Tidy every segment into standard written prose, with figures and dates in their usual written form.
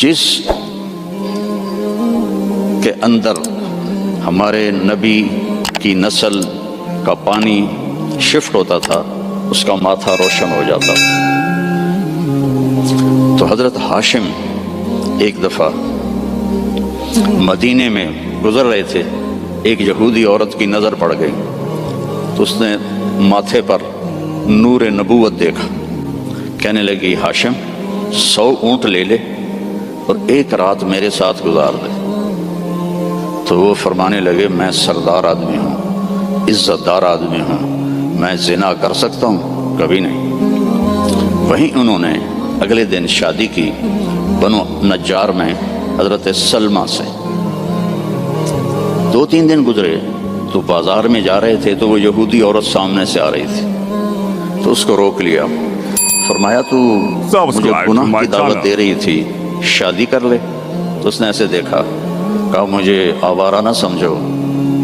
جس کے اندر ہمارے نبی کی نسل کا پانی شفٹ ہوتا تھا اس کا ماتھا روشن ہو جاتا تھا۔ تو حضرت ہاشم ایک دفعہ مدینے میں گزر رہے تھے، ایک یہودی عورت کی نظر پڑ گئی تو اس نے ماتھے پر نور نبوت دیکھا، کہنے لگی ہاشم 100 اونٹ لے لے اور ایک رات میرے ساتھ گزار دے۔ تو وہ فرمانے لگے میں سردار آدمی ہوں، عزت دار آدمی ہوں، میں زنا کر سکتا ہوں؟ کبھی نہیں۔ وہیں انہوں نے اگلے دن شادی کی بنو نجار میں حضرت سلمہ سے۔ 2-3 دن گزرے تو بازار میں جا رہے تھے تو وہ یہودی عورت سامنے سے آ رہی تھی، تو اس کو روک لیا، فرمایا تو مجھے گناہ کی دعوت دے رہی تھی، شادی کر لے۔ تو اس نے ایسے دیکھا، کہا مجھے آوارہ نہ سمجھو،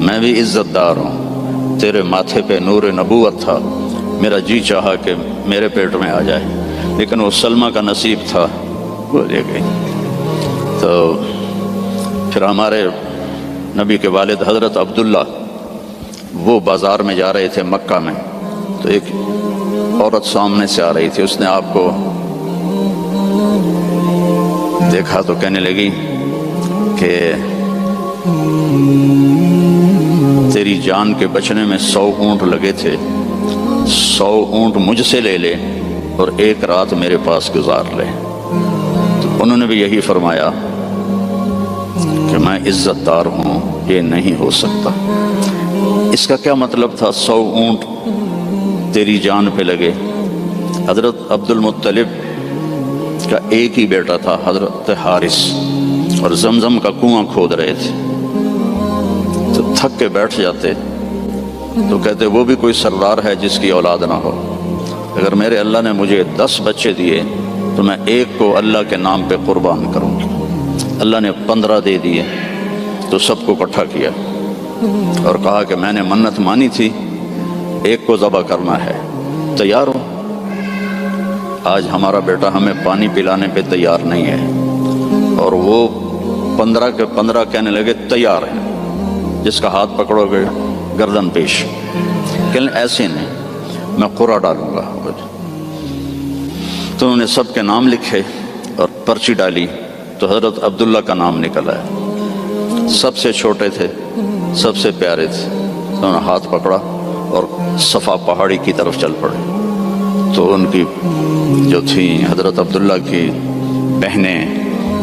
میں بھی عزت دار ہوں، تیرے ماتھے پہ نور نبوت تھا، میرا جی چاہا کہ میرے پیٹ میں آ جائے، لیکن وہ سلمہ کا نصیب تھا، وہ لے گئی۔ تو پھر ہمارے نبی کے والد حضرت عبداللہ وہ بازار میں جا رہے تھے مکہ میں، تو ایک عورت سامنے سے آ رہی تھی، اس نے آپ کو دیکھا تو کہنے لگی کہ تیری جان کے بچنے میں 100 اونٹ لگے تھے، 100 اونٹ مجھ سے لے لے اور ایک رات میرے پاس گزار لے۔ تو انہوں نے بھی یہی فرمایا کہ میں عزت دار ہوں، یہ نہیں ہو سکتا۔ اس کا کیا مطلب تھا 100 اونٹ تیری جان پہ لگے؟ حضرت عبد المطلب کا ایک ہی بیٹا تھا حضرت حارث، اور زمزم کا کنواں کھود رہے تھے، تو تھک کے بیٹھ جاتے تو کہتے وہ بھی کوئی سردار ہے جس کی اولاد نہ ہو، اگر میرے اللہ نے مجھے 10 بچے دیے تو میں ایک کو اللہ کے نام پہ قربان کروں گا۔ اللہ نے 15 دے دیے تو سب کو اکٹھا کیا اور کہا کہ میں نے منت مانی تھی، ایک کو ذبح کرنا ہے، تیار ہو؟ آج ہمارا بیٹا ہمیں پانی پلانے پہ تیار نہیں ہے، اور وہ 15 کے 15 کہنے لگے تیار ہیں، جس کا ہاتھ پکڑو گے گردن پیش۔ کہنے ایسے نہیں، میں قرعہ ڈالوں گا۔ تو انہوں نے سب کے نام لکھے اور پرچی ڈالی تو حضرت عبداللہ کا نام نکل آیا، سب سے چھوٹے تھے، سب سے پیارے تھے۔ انہوں نے ہاتھ پکڑا اور صفا پہاڑی کی طرف چل پڑے۔ تو ان کی جو تھیں حضرت عبداللہ کی بہنیں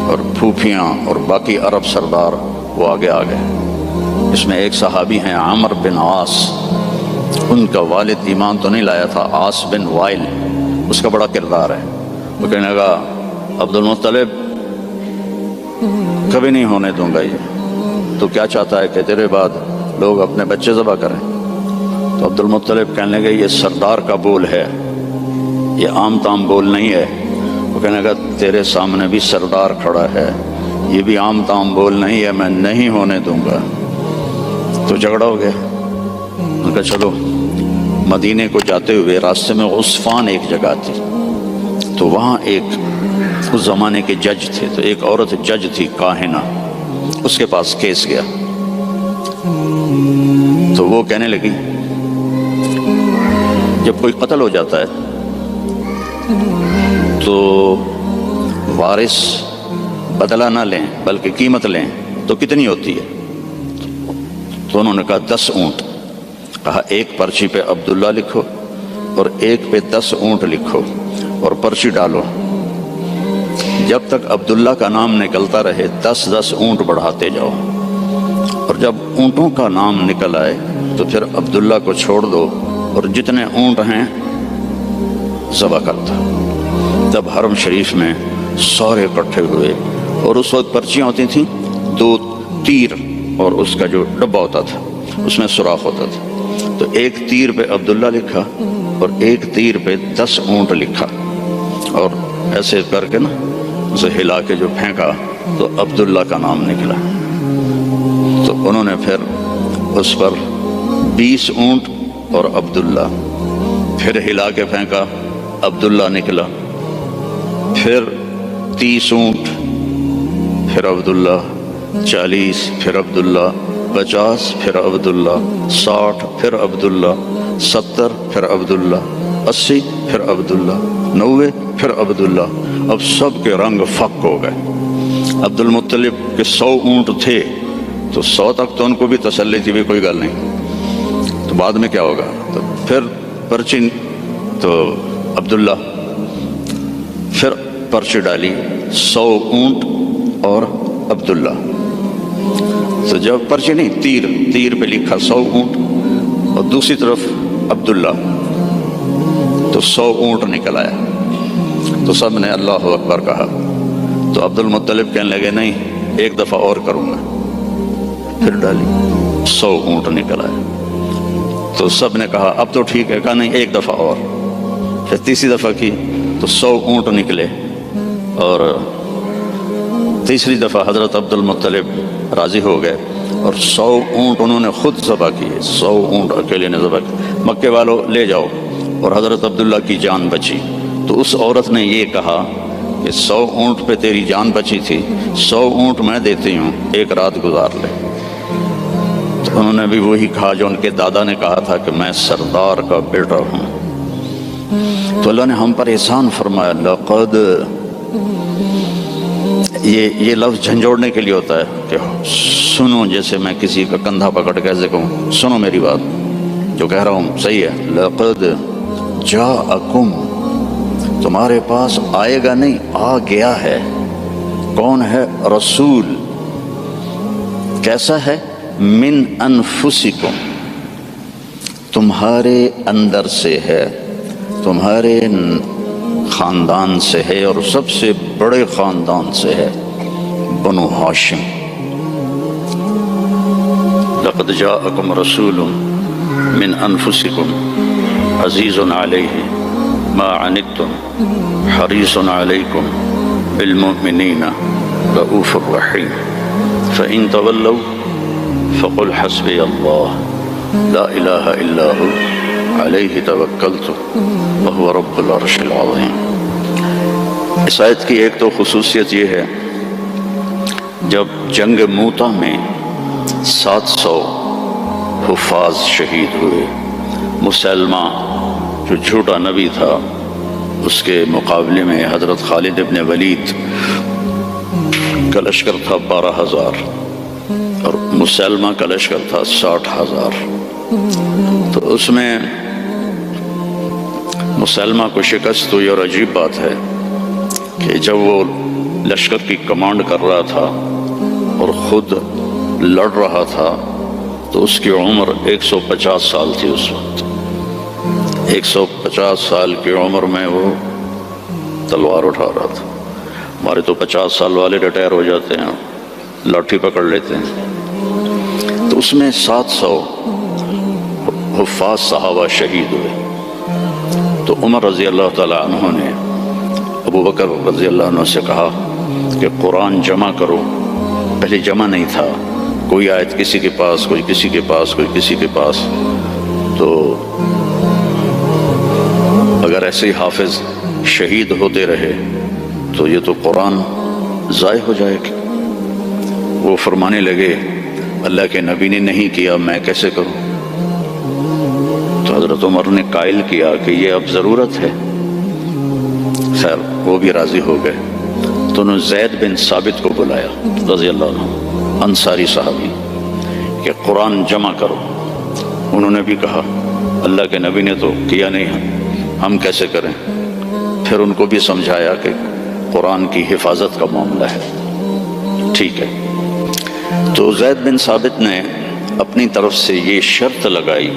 اور پھوپھیاں اور باقی عرب سردار وہ آگے آ گئے۔ اس میں ایک صحابی ہیں عامر بن عاص، ان کا والد ایمان تو نہیں لایا تھا، عاص بن وائل، اس کا بڑا کردار ہے۔ وہ کہنے لگا عبد المطلب کبھی نہیں ہونے دوں گا، یہ تو کیا چاہتا ہے کہ تیرے بعد لوگ اپنے بچے ذبح کریں؟ تو عبد المطلب کہنے لگے یہ سردار کا بول ہے، یہ عام تام بول نہیں ہے۔ وہ کہنے لگا تیرے سامنے بھی سردار کھڑا ہے، یہ بھی عام تام بول نہیں ہے، میں نہیں ہونے دوں گا۔ تو جھگڑا ہو گیا۔ ان کا چلو مدینے کو جاتے ہوئے راستے میں عصفان ایک جگہ تھی، تو وہاں ایک اس زمانے کے جج تھے، تو ایک عورت جج تھی کاہنہ، اس کے پاس کیس گیا۔ تو وہ کہنے لگی جب کوئی قتل ہو جاتا ہے تو وارث بدلہ نہ لیں بلکہ قیمت لیں تو کتنی ہوتی ہے؟ تو انہوں نے کہا 10 اونٹ۔ کہا ایک پرچی پہ عبداللہ لکھو اور ایک پہ 10 اونٹ لکھو اور پرچی ڈالو، جب تک عبداللہ کا نام نکلتا رہے 10 اونٹ بڑھاتے جاؤ، اور جب اونٹوں کا نام نکل آئے تو پھر عبداللہ کو چھوڑ دو اور جتنے اونٹ ہیں ذبح کرتا۔ جب حرم شریف میں سارے اکٹھے ہوئے، اور اس وقت پرچیاں ہوتی تھیں 2 تیر اور اس کا جو ڈبہ ہوتا تھا اس میں سوراخ ہوتا تھا، تو ایک تیر پہ عبداللہ لکھا اور ایک تیر پہ 10 اونٹ لکھا، اور ایسے کر کے نا اسے ہلا کے جو پھینکا تو عبداللہ کا نام نکلا۔ تو انہوں نے پھر اس پر 20 اونٹ اور عبداللہ، پھر ہلا کے پھینکا، عبداللہ نکلا، پھر 30 اونٹ پھر عبداللہ، 40 پھر عبداللہ، 50 پھر عبداللہ، 60 پھر عبداللہ، 70 پھر عبداللہ، 80 پھر عبداللہ، 90 پھر عبداللہ۔ اب سب کے رنگ فک ہو گئے۔ عبد المطلب کے 100 اونٹ تھے تو 100 تک تو ان کو بھی تسلی تھی بھی کوئی گل نہیں، تو بعد میں کیا ہوگا، تو پھر پرچی تو عبداللہ، پھر پرچی ڈالی 100 اونٹ اور عبداللہ، تو جب پرچی نہیں تیر پہ لکھا 100 اونٹ اور دوسری طرف عبداللہ، تو 100 اونٹ نکل آیا، تو سب نے اللہ اکبر کہا۔ تو عبد المطلب کہنے لگے نہیں ایک دفعہ اور کروں گا، پھر ڈالی 100 اونٹ نکل آئے، تو سب نے کہا اب تو ٹھیک ہے، کہا نہیں ایک دفعہ اور، پھر تیسری دفعہ کی تو 100 اونٹ نکلے، اور تیسری دفعہ حضرت عبد المطلب راضی ہو گئے اور 100 اونٹ انہوں نے خود ذبح کیے، 100 اونٹ اکیلے نے ذبح کیے۔ مکے والوں لے جاؤ، اور حضرت عبداللہ کی جان بچی۔ تو اس عورت نے یہ کہا کہ 100 اونٹ پہ تیری جان بچی تھی، 100 اونٹ میں دیتی ہوں، ایک رات گزار لے۔ تو انہوں نے بھی وہی کہا جو ان کے دادا نے کہا تھا کہ میں سردار کا بیٹا ہوں۔ تو اللہ نے ہم پر احسان فرمایا، لقد، یہ لفظ جھنجھوڑنے کے لیے ہوتا ہے کہ سنو، جیسے میں کسی کا کندھا پکڑ کے ایسے کہوں سنو میری بات، جو کہہ رہا ہوں صحیح ہے۔ لقد جاءکم، تمہارے پاس آئے گا نہیں، آ گیا ہے۔ کون ہے؟ رسول۔ کیسا ہے؟ من انفسکم، تمہارے اندر سے ہے، تمہارے خاندان سے ہے، اور سب سے بڑے خاندان سے ہے، بنو ہاشم۔ لقد جاءکم رسول من انفسکم عزیز علیہ ما عنتم حریص علیکم بالمؤمنین رؤوف الرحیم فإن تولوا فقل حسبی اللہ لا الہ الا ہو علیہ توکلت وہو رب العرش العظیم۔ اس آیت کی ایک تو خصوصیت یہ ہے، جب جنگ موتا میں 700 حفاظ شہید ہوئے، مسلمہ جو جھوٹا نبی تھا اس کے مقابلے میں حضرت خالد ابن ولید کا لشکر تھا 12,000 اور مسلمہ کا لشکر تھا 60,000۔ تو اس میں مسلمہ کو شکست ہوئی، اور عجیب بات ہے کہ جب وہ لشکر کی کمانڈ کر رہا تھا اور خود لڑ رہا تھا تو اس کی عمر 150 سال تھی اس وقت۔ 150 سال کی عمر میں وہ تلوار اٹھا رہا تھا۔ ہمارے تو 50 سال والے ریٹائر ہو جاتے ہیں، لاٹھی پکڑ لیتے ہیں۔ تو اس میں 700 حفاظ صحابہ شہید ہوئے۔ تو عمر رضی اللہ تعالیٰ عنہ نے ابو بکر رضی اللہ عنہ سے کہا کہ قرآن جمع کرو۔ پہلے جمع نہیں تھا، کوئی آیت کسی کے پاس، کوئی کسی کے پاس، کوئی کسی کے پاس۔ تو اگر ایسے ہی حافظ شہید ہوتے رہے تو یہ تو قرآن ضائع ہو جائے گا۔ وہ فرمانے لگے اللہ کے نبی نے نہیں کیا، میں کیسے کروں؟ تو حضرت عمر نے قائل کیا کہ یہ اب ضرورت ہے۔ خیر وہ بھی راضی ہو گئے۔ تو انہوں نے زید بن ثابت کو بلایا رضی اللہ عنہ، انصاری صحابی، کہ قرآن جمع کرو۔ انہوں نے بھی کہا اللہ کے نبی نے تو کیا نہیں، ہم کیسے کریں؟ پھر ان کو بھی سمجھایا کہ قرآن کی حفاظت کا معاملہ ہے، ٹھیک ہے۔ تو زید بن ثابت نے اپنی طرف سے یہ شرط لگائی،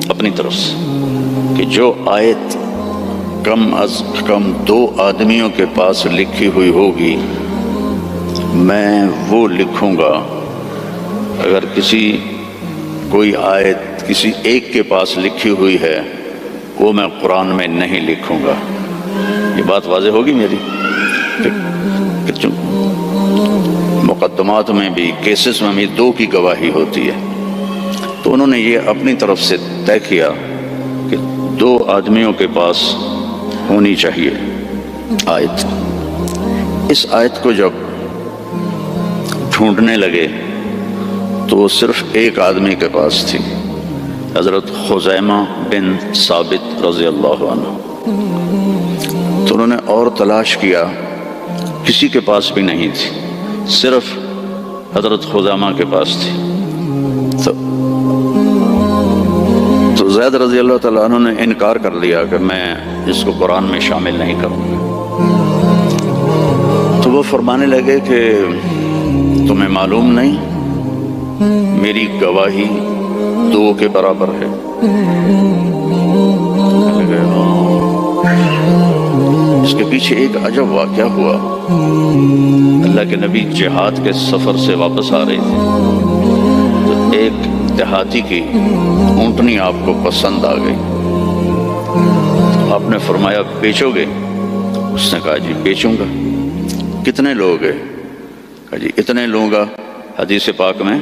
اپنی طرف سے، کہ جو آیت کم از کم 2 آدمیوں کے پاس لکھی ہوئی ہوگی میں وہ لکھوں گا۔ اگر کوئی آیت کسی ایک کے پاس لکھی ہوئی ہے وہ میں قرآن میں نہیں لکھوں گا۔ یہ بات واضح ہوگی میری کہ مقدمات میں بھی، کیسز میں بھی 2 کی گواہی ہوتی ہے۔ تو انہوں نے یہ اپنی طرف سے طے کیا کہ 2 آدمیوں کے پاس ہونی چاہیے آیت۔ اس آیت کو جب ڈھونڈنے لگے تو وہ صرف ایک آدمی کے پاس تھی، حضرت خزیمہ بن ثابت رضی اللہ عنہ۔ تو انہوں نے اور تلاش کیا، کسی کے پاس بھی نہیں تھی، صرف حضرت خزیمہ کے پاس تھی۔ تو زید رضی اللہ تعالیٰ عنہ نے انکار کر دیا کہ میں اس کو قرآن میں شامل نہیں کروں گا۔ تو وہ فرمانے لگے کہ تمہیں معلوم نہیں میری گواہی 2 کے برابر ہے۔ اس کے پیچھے ایک عجب واقعہ ہوا۔ اللہ کے نبی جہاد کے سفر سے واپس آ رہے تھے تو ایک دیہاتی کی اونٹنی آپ کو پسند آ گئی۔ آپ نے فرمایا بیچو گے؟ اس نے کہا جی بیچوں گا۔ کتنے لوگ ہیں؟ کہا جی اتنے لوں گا۔ حدیث پاک میں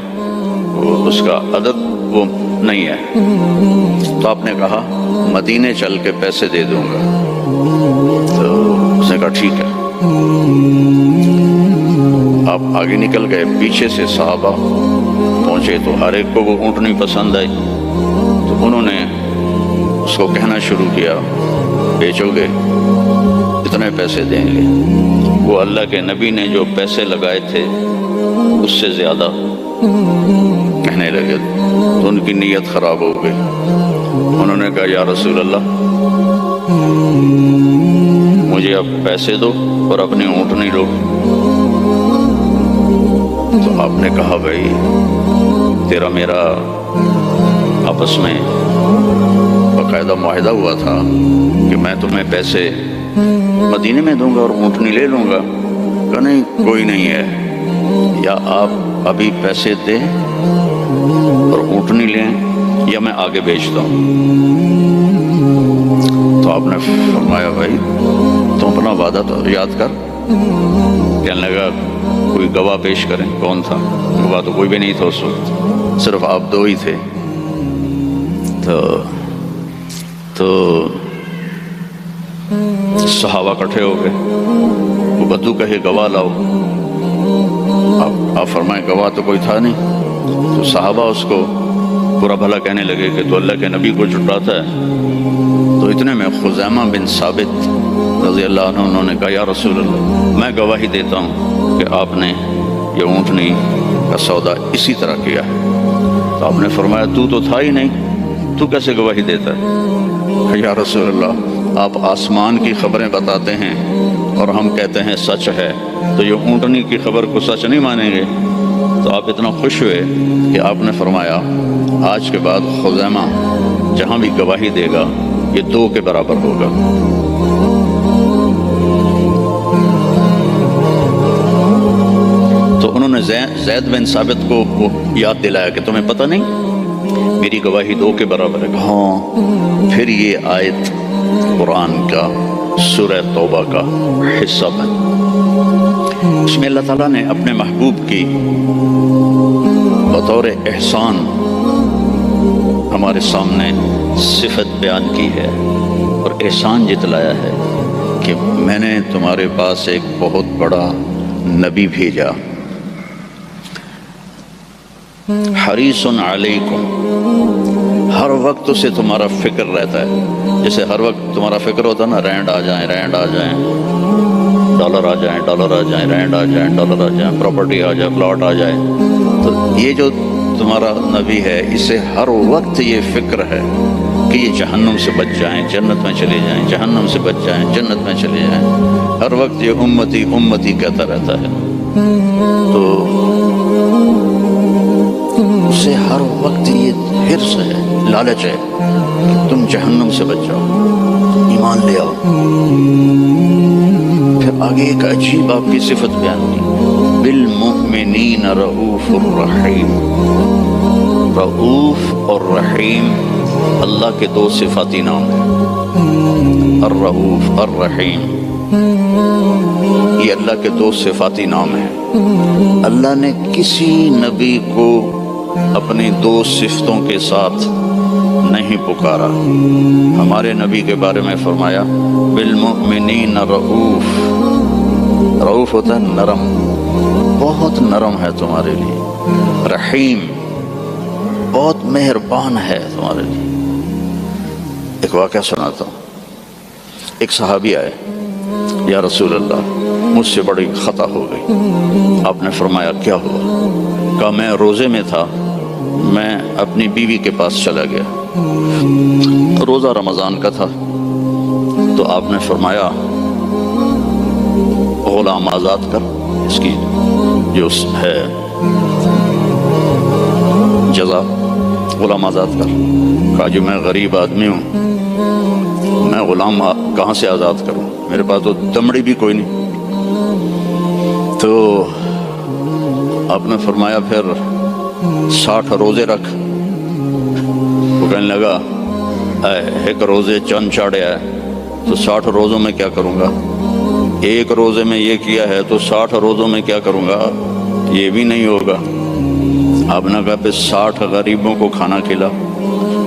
اس کا عدد وہ نہیں ہے۔ تو آپ نے کہا مدینے چل کے پیسے دے دوں گا۔ تو اس نے کہا ٹھیک ہے۔ آپ آگے نکل گئے، پیچھے سے صحابہ پہنچے تو ہر ایک کو وہ اونٹنی پسند آئی۔ تو انہوں نے اس کو کہنا شروع کیا بیچو گے؟ اتنے پیسے دیں گے۔ وہ اللہ کے نبی نے جو پیسے لگائے تھے اس سے زیادہ کہنے لگے تو ان کی نیت خراب ہو گئی۔ انہوں نے کہا یا رسول اللہ مجھے اب پیسے دو اور اپنی اونٹنی لو۔ تو آپ نے کہا بھائی تیرا میرا آپس میں باقاعدہ معاہدہ ہوا تھا کہ میں تمہیں پیسے مدینے میں دوں گا اور اونٹنی لے لوں گا۔ کہ نہیں کوئی نہیں ہے، یا آپ ابھی پیسے دیں اور اونٹنی لیں یا میں آگے بیچتا ہوں۔ تو آپ نے فرمایا بھائی تم اپنا وعدہ تو یاد کر۔ کہنے لگا کوئی گواہ پیش کریں۔ کون تھا؟ گواہ تو کوئی بھی نہیں تھا اس وقت، صرف آپ 2 ہی تھے۔ تو صحابہ اکٹھے ہو گئے۔ وہ بدو کہے گواہ لاؤ۔ آپ فرمائیں گواہ تو کوئی تھا نہیں۔ تو صحابہ اس کو برا بھلا کہنے لگے کہ تو اللہ کے نبی کو جھٹلاتا ہے۔ تو اتنے میں خزیمہ بن ثابت رضی اللہ عنہ انہوں نے کہا یا رسول اللہ میں گواہی دیتا ہوں کہ آپ نے یہ اونٹنی کا سودا اسی طرح کیا ہے۔ تو آپ نے فرمایا تو تھا ہی نہیں، تو کیسے گواہی دیتا ہے؟ یا رسول اللہ آپ آسمان کی خبریں بتاتے ہیں اور ہم کہتے ہیں سچ ہے، تو یہ اونٹنی کی خبر کو سچ نہیں مانیں گے؟ تو آپ اتنا خوش ہوئے کہ آپ نے فرمایا آج کے بعد خزیمہ جہاں بھی گواہی دے گا یہ 2 کے برابر ہوگا۔ تو انہوں نے زید بن ثابت کو یاد دلایا کہ تمہیں پتہ نہیں میری گواہی 2 کے برابر ہے۔ ہاں۔ پھر یہ آیت قرآن کا سورہ توبہ کا حصہ بن، اس میں اللہ تعالیٰ نے اپنے محبوب کی بطور احسان ہمارے سامنے صفت بیان کی ہے اور احسان جتلایا ہے کہ میں نے تمہارے پاس ایک بہت بڑا نبی بھیجا، حریص علیکم، ہر وقت اسے تمہارا فکر رہتا ہے۔ جیسے ہر وقت تمہارا فکر ہوتا ہے نا رینڈ آ جائیں، ڈالر آ جائیں، رینڈ آ جائیں، ڈالر آ جائیں، پراپرٹی آ جائے، پلاٹ آ جائے۔ تو یہ جو تمہارا نبی ہے اسے ہر وقت یہ فکر ہے کہ یہ جہنم سے بچ جائیں، جنت میں چلے جائیں، جہنم سے بچ جائیں، جنت میں چلے جائیں۔ ہر وقت یہ امتی امتی کہتا رہتا ہے۔ تو اسے ہر وقت یہ حرص ہے، لالچ ہے کہ تم جہنم سے بچ جاؤ، ایمان لے آؤ۔ پھر آگے ایک عجیب آپ کی صفت بیان کی، بالمؤمنین رؤوف الرحیم۔ رؤوف اور رحیم اللہ کے 2 صفاتی نام ہیں، الرؤوف الرحیم، یہ اللہ کے 2 صفاتی نام ہیں۔ اللہ نے کسی نبی کو اپنی 2 صفتوں کے ساتھ نہیں پکارا۔ ہمارے نبی کے بارے میں فرمایا بالمؤمنین رؤوف، رؤوف ہوتا ہے نرم، بہت نرم ہے تمہارے لیے، رحیم بہت مہربان ہے تمہارے لیے۔ ایک واقعہ سناتا ہوں۔ ایک صحابی آئے، یا رسول اللہ مجھ سے بڑی خطا ہو گئی۔ آپ نے فرمایا کیا ہوا؟ کہا میں روزے میں تھا، میں اپنی بیوی کے پاس چلا گیا، روزہ رمضان کا تھا، تو آپ نے فرمایا غلام آزاد کر، اس کی جو ہے جزا غلام آزاد کر۔ کہا جو میں غریب آدمی ہوں، میں غلام کہاں سے آزاد کروں، میرے پاس تو دمڑی بھی کوئی نہیں۔ تو آپ نے فرمایا پھر 60 روزے رکھ۔ وہ کہنے لگا ایک روزے چند چاڑے آئے تو 60 روزوں میں کیا کروں گا، ایک روزے میں یہ کیا ہے تو 60 روزوں میں کیا کروں گا، یہ بھی نہیں ہوگا۔ آپ نے کہا پھر 60 غریبوں کو کھانا کھلا۔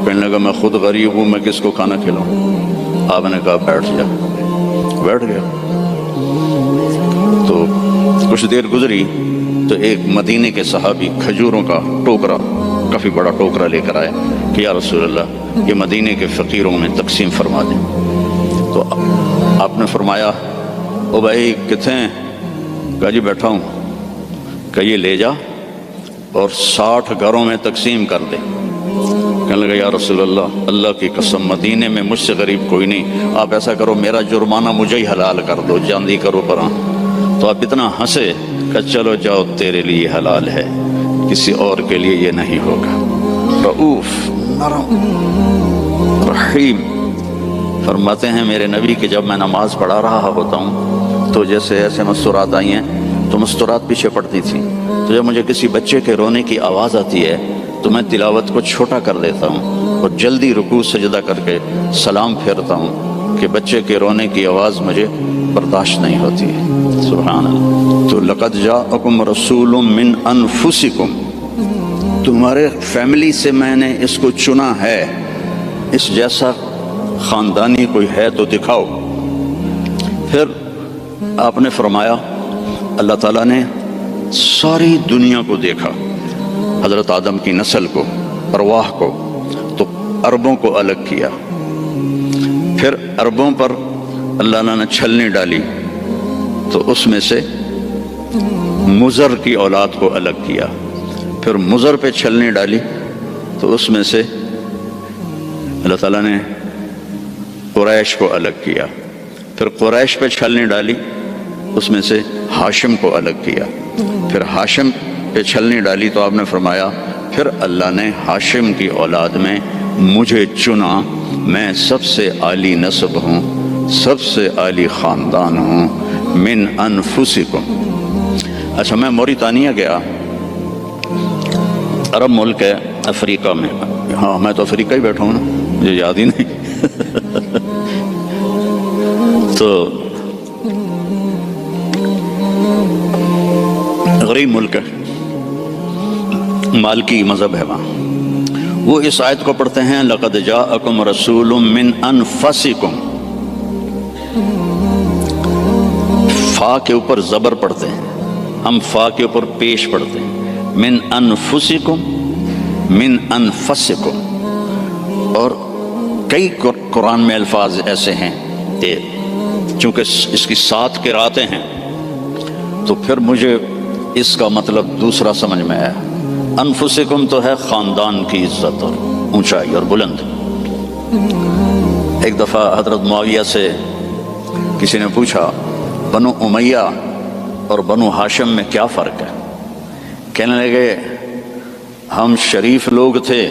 کہنے لگا میں خود غریب ہوں، میں کس کو کھانا کھلاؤں؟ آپ نے کہا بیٹھ جا۔ بیٹھ گیا۔ تو کچھ دیر گزری تو ایک مدینے کے صحابی کھجوروں کا ٹوکرا، کافی بڑا ٹوکرا لے کر آئے کہ یا رسول اللہ یہ مدینے کے فقیروں میں تقسیم فرما دیں۔ تو آپ نے فرمایا او بھائی کتنے ہیں؟ کہا جی بیٹھا ہوں۔ کہ یہ لے جا اور 60 گھروں میں تقسیم کر دے۔ کہنے لگا یا رسول اللہ اللہ کی قسم مدینے میں مجھ سے غریب کوئی نہیں، آپ ایسا کرو میرا جرمانہ مجھے ہی حلال کر دو، جاندی کرو پراں۔ تو آپ اتنا ہنسے کہ چلو جاؤ تیرے لیے حلال ہے، کسی اور کے لیے یہ نہیں ہوگا۔ رؤوف، نرم، رحیم۔ فرماتے ہیں میرے نبی کہ جب میں نماز پڑھا رہا ہوتا ہوں تو جیسے ایسے مستورات آئی ہیں تو مستورات پیچھے پڑتی تھیں، تو جب مجھے کسی بچے کے رونے کی آواز آتی ہے تو میں تلاوت کو چھوٹا کر دیتا ہوں اور جلدی رکوع سجدہ کر کے سلام پھیرتا ہوں کہ بچے کے رونے کی آواز مجھے برداشت نہیں ہوتی ہے۔ سبحان اللہ۔ تو لقد جاءکم رسول من انفسکم، تمہارے فیملی سے میں نے اس کو چنا ہے، اس جیسا خاندانی کوئی ہے تو دکھاؤ۔ پھر آپ نے فرمایا اللہ تعالیٰ نے ساری دنیا کو دیکھا، حضرت آدم کی نسل کو، ارواح کو، تو عربوں کو الگ کیا۔ پھر عربوں پر اللہ نے چھلنی ڈالی تو اس میں سے مضر کی اولاد کو الگ کیا۔ پھر مضر پہ چھلنی ڈالی تو اس میں سے اللہ تعالیٰ نے قریش کو الگ کیا۔ پھر قریش پہ چھلنی ڈالی، اس میں سے ہاشم کو الگ کیا۔ پھر ہاشم پہ چھلنی ڈالی تو آپ نے فرمایا پھر اللہ نے ہاشم کی اولاد میں مجھے چنا، میں سب سے عالی نسب ہوں، سب سے عالی خاندان ہوں، من انفسکم۔ اچھا میں موریتانیہ گیا، عرب ملک ہے افریقہ میں، ہاں میں تو افریقہ ہی بیٹھا ہوں نا، مجھے یاد ہی نہیں۔ تو غریب ملک ہے، مالکی مذہب ہے وہاں۔ وہ اس آیت کو پڑھتے ہیں لقد جاءکم رسول من انفسکم، فا کے اوپر زبر پڑھتے ہیں، ہم فا کے اوپر پیش پڑھتے ہیں، من انفسکم، من انفسکم۔ اور کئی قرآن میں الفاظ ایسے ہیں کہ چونکہ اس کی 7 قراتیں ہیں تو پھر مجھے اس کا مطلب دوسرا سمجھ میں آیا۔ انفسکم تو ہے خاندان کی عزت اور اونچائی اور بلند۔ ایک دفعہ حضرت معاویہ سے کسی نے پوچھا بنو امیہ اور بنو ہاشم میں کیا فرق ہے؟ کہنے لگے ہم شریف لوگ تھے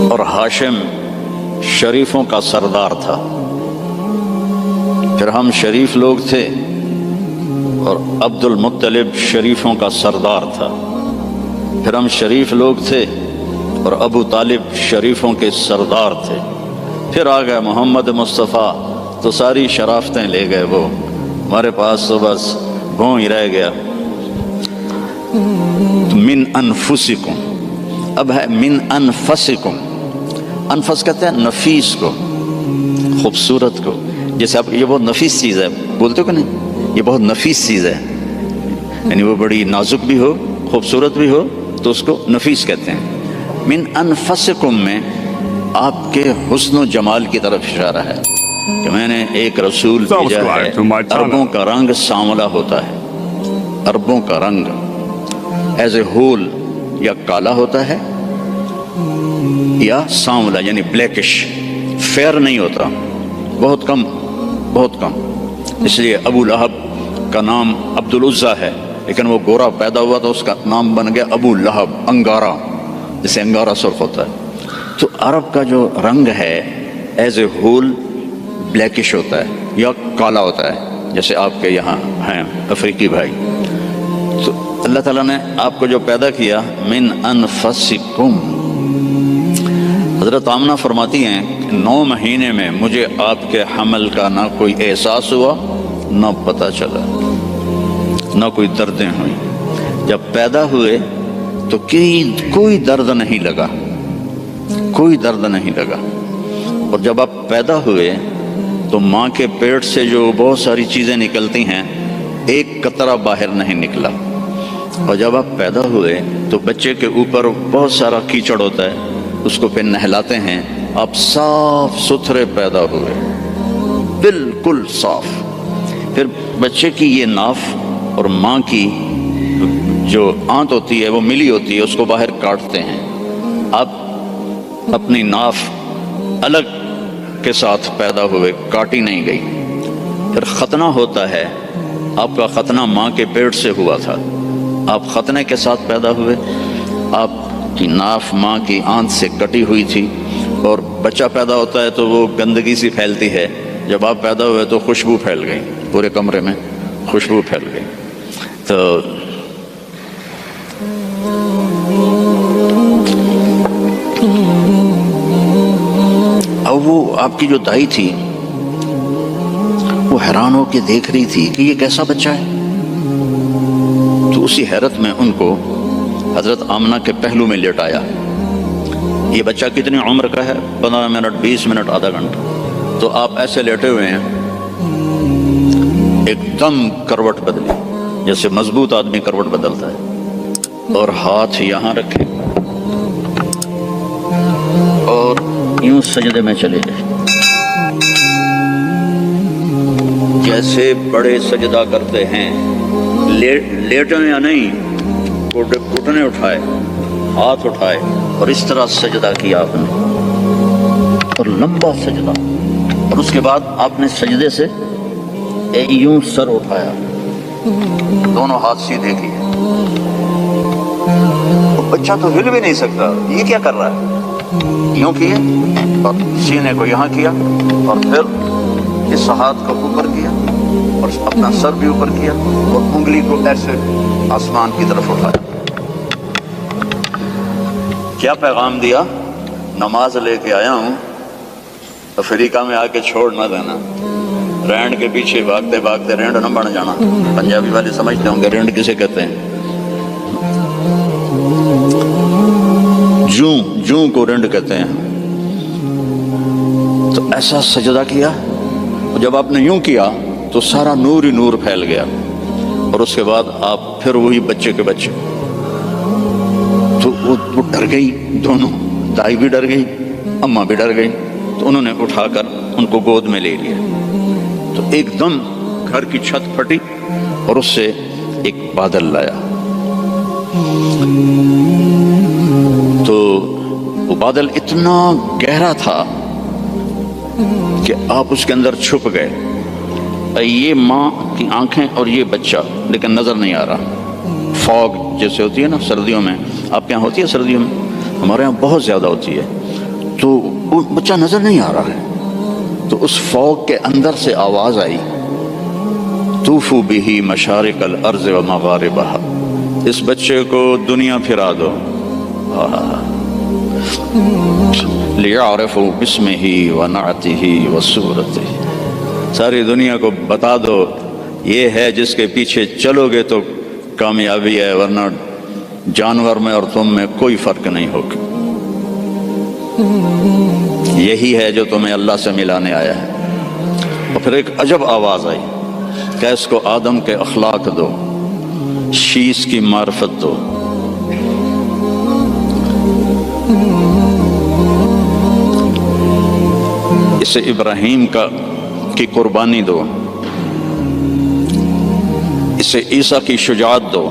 اور ہاشم شریفوں کا سردار تھا۔ پھر ہم شریف لوگ تھے اور عبد المطلب شریفوں کا سردار تھا۔ پھر ہم شریف لوگ تھے اور ابو طالب شریفوں کے سردار تھے۔ پھر آ گئے محمد مصطفیٰ تو ساری شرافتیں لے گئے وہ، ہمارے پاس تو بس گھوں ہی رہ گیا۔ من انفسکم، اب ہے من انفسکم۔ انفس کہتے ہیں نفیس کو، خوبصورت کو، جیسے آپ یہ بہت نفیس چیز ہے بولتے ہو کہ نہیں، یہ بہت نفیس چیز ہے، یعنی وہ بڑی نازک بھی ہو خوبصورت بھی ہو تو اس کو نفیس کہتے ہیں۔ من انفسکم میں آپ کے حسن و جمال کی طرف اشارہ ہے کہ میں نے ایک رسول بھیجا ہے، عربوں کا رنگ سانولا ہوتا ہے، عربوں کا رنگ ایز اے ہول یا کالا ہوتا ہے یا سانولا یعنی بلیکش، فیئر نہیں ہوتا، بہت کم بہت کم۔ اس لیے ابو لہب کا نام عبد العزیٰ ہے، لیکن وہ گورا پیدا ہوا تو اس کا نام بن گیا ابو لہب، انگارا، جسے انگارا سرخ ہوتا ہے۔ تو عرب کا جو رنگ ہے ایز اے ہول بلیکش ہوتا ہے یا کالا ہوتا ہے، جیسے آپ کے یہاں ہیں افریقی بھائی۔ تو اللہ تعالیٰ نے آپ کو جو پیدا کیا من انفسکم، حضرت آمنہ فرماتی ہیں کہ 9 مہینے میں مجھے آپ کے حمل کا نہ کوئی احساس ہوا نہ پتہ چلا، نہ کوئی دردیں ہوئیں۔ جب پیدا ہوئے تو کوئی درد نہیں لگا، کوئی درد نہیں لگا۔ اور جب آپ پیدا ہوئے تو ماں کے پیٹ سے جو بہت ساری چیزیں نکلتی ہیں ایک قطرہ باہر نہیں نکلا۔ اور جب آپ پیدا ہوئے تو بچے کے اوپر بہت سارا کیچڑ ہوتا ہے، اس کو پھر نہلاتے ہیں، آپ صاف ستھرے پیدا ہوئے، بالکل صاف۔ پھر بچے کی یہ ناف اور ماں کی جو آنت ہوتی ہے وہ ملی ہوتی ہے، اس کو باہر کاٹتے ہیں۔ آپ اپنی ناف الگ کے ساتھ پیدا ہوئے، کاٹی نہیں گئی۔ پھر ختنہ ہوتا ہے، آپ کا ختنہ ماں کے پیٹ سے ہوا تھا، آپ ختنے کے ساتھ پیدا ہوئے، آپ کی ناف ماں کی آنت سے کٹی ہوئی تھی۔ اور بچہ پیدا ہوتا ہے تو وہ گندگی سی پھیلتی ہے، جب آپ پیدا ہوئے تو خوشبو پھیل گئی، پورے کمرے میں خوشبو پھیل گئی۔ تو اب وہ آپ کی جو دائی تھی وہ حیران ہو کے دیکھ رہی تھی کہ یہ کیسا بچہ ہے۔ تو اسی حیرت میں ان کو حضرت آمنہ کے پہلو میں لٹایا۔ یہ بچہ کتنی عمر کا ہے؟ 15 منٹ، 20 منٹ، آدھا گھنٹہ۔ تو آپ ایسے لیٹے ہوئے ہیں، ایک دم کروٹ بدلی، جیسے مضبوط آدمی کروٹ بدلتا ہے، اور ہاتھ یہاں رکھے اور یوں سجدے میں چلے گئے، جیسے بڑے سجدہ کرتے ہیں، لیٹے یا نہیں، گھٹنے اٹھائے، ہاتھ اٹھائے اور اس طرح سجدہ کیا آپ نے، اور لمبا سجدہ۔ اور اس کے بعد آپ نے سجدے سے یوں سر اٹھایا، دونوں ہاتھ سیدھے کیے۔ بچہ تو ہل بھی نہیں سکتا، یہ کیا کر رہا ہے؟ یوں کیے اور سینے کو یہاں کیا، اور پھر اس ہاتھ کو اوپر کیا اور اپنا سر بھی اوپر کیا، اور انگلی کو ایسے آسمان کی طرف اٹھایا۔ کیا پیغام دیا؟ نماز لے کے آیا ہوں، افریقہ میں آ کے چھوڑ نہ دینا، رینڈ کے پیچھے بھاگتے بھاگتے رینڈ نہ بن جانا۔ پنجابی والے سمجھتے ہوں گے رینڈ کسے کہتے ہیں، جوں کو رینڈ کہتے ہیں۔ تو ایسا سجدہ کیا، اور جب آپ نے یوں کیا تو سارا نور ہی نور پھیل گیا، اور اس کے بعد آپ پھر وہی بچے کے بچے۔ تو وہ ڈر گئی، دونوں، دائی بھی ڈر گئی، اماں بھی ڈر گئی۔ تو انہوں نے اٹھا کر ان کو گود میں لے لیا۔ تو ایک دم گھر کی چھت پھٹی اور اس سے ایک بادل لایا۔ تو وہ بادل اتنا گہرا تھا کہ آپ اس کے اندر چھپ گئے، یہ ماں کی آنکھیں اور یہ بچہ، لیکن نظر نہیں آ رہا۔ فوگ جیسے ہوتی ہے نا سردیوں میں، آپ کے یہاں ہوتی ہے سردیوں میں، ہمارے یہاں بہت زیادہ ہوتی ہے، تو وہ بچہ نظر نہیں آ رہا ہے۔ تو اس فوگ کے اندر سے آواز آئی، طوفوا بہ مشارق الارض و مغاربہا، اس بچے کو دنیا پھرا دو، لِيَعْرِفُوا بِاسْمِهِ وَنَعْتِهِ وَصُورَتِهِ، ساری دنیا کو بتا دو یہ ہے جس کے پیچھے چلو گے تو کامیابی ہے، ورنہ جانور میں اور تم میں کوئی فرق نہیں ہوگا۔ یہی ہے جو تمہیں اللہ سے ملانے آیا ہے۔ اور پھر ایک عجب آواز آئی کہ اس کو آدم کے اخلاق دو، شیش کی معرفت دو۔ اسے ابراہیم کی قربانی دو، اسے عیسیٰ کی شجاعت دو،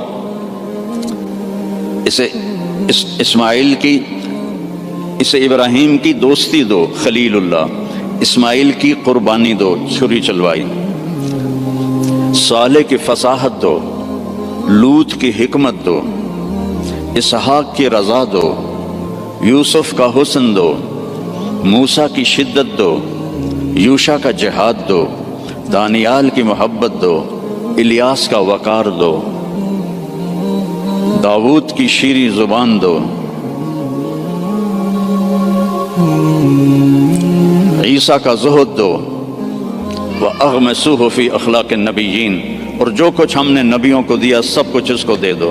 اسے ابراہیم کی دوستی دو، خلیل اللہ، اسماعیل کی قربانی دو، چھری چلوائی، صالح کی فصاحت دو، لوط کی حکمت دو، اسحاق کی رضا دو، یوسف کا حسن دو، موسیٰ کی شدت دو، یوشع کا جہاد دو، دانیال کی محبت دو، الیاس کا وقار دو، داؤد کی شیریں زبان دو، عیسیٰ کا زہد دو، وَأَغْمِسُوهُ فِي أَخْلَاقِ النَّبِيِّينَ، اور جو کچھ ہم نے نبیوں کو دیا سب کچھ اس کو دے دو۔